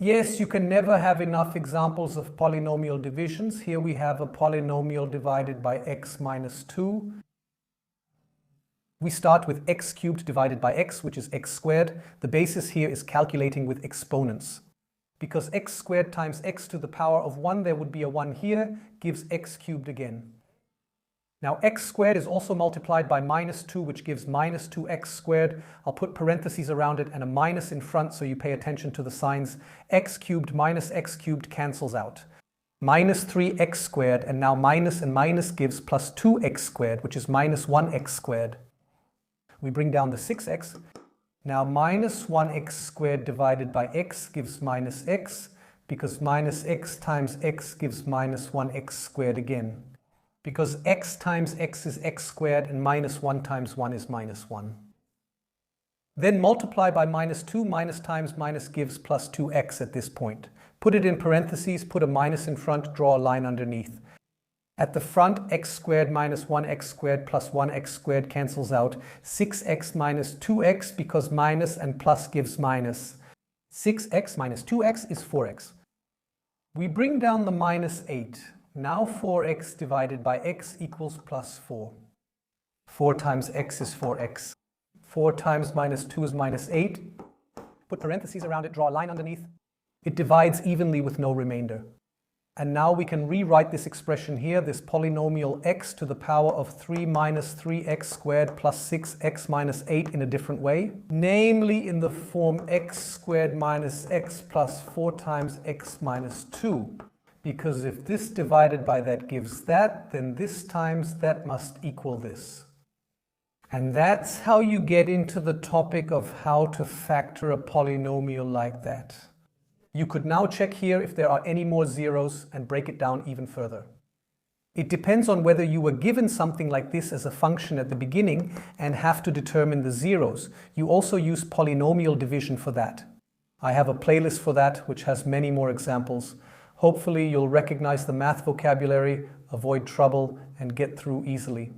Yes, you can never have enough examples of polynomial divisions. Here we have a polynomial divided by x minus 2. We start with x cubed divided by x, which is x squared. The basis here is calculating with exponents. Because x squared times x to the power of 1, there would be a 1 here, gives x cubed again. Now x squared is also multiplied by minus 2, which gives minus 2x squared. I'll put parentheses around it and a minus in front so you pay attention to the signs. X cubed minus x cubed cancels out. Minus 3x squared, and now minus and minus gives plus 2x squared, which is minus 1x squared. We bring down the 6x. Now minus 1x squared divided by x gives minus x, because minus x times x gives minus 1x squared again. Because x times x is x squared and minus 1 times 1 is minus 1. Then multiply by minus 2, minus times minus gives plus 2x at this point. Put it in parentheses, put a minus in front, draw a line underneath. At the front, x squared minus 1x squared plus 1x squared cancels out. 6x minus 2x, because minus and plus gives minus. 6x minus 2x is 4x. We bring down the minus 8. Now 4x divided by x equals plus 4. 4 times x is 4x. 4 times minus 2 is minus 8. Put parentheses around it, draw a line underneath. It divides evenly with no remainder. And now we can rewrite this expression here, this polynomial x to the power of 3 minus 3x squared plus 6x minus 8 in a different way. Namely in the form x squared minus x plus 4 times x minus 2. Because if this divided by that gives that, then this times that must equal this. And that's how you get into the topic of how to factor a polynomial like that. You could now check here if there are any more zeros and break it down even further. It depends on whether you were given something like this as a function at the beginning and have to determine the zeros. You also use polynomial division for that. I have a playlist for that which has many more examples. Hopefully you'll recognize the math vocabulary, avoid trouble, and get through easily.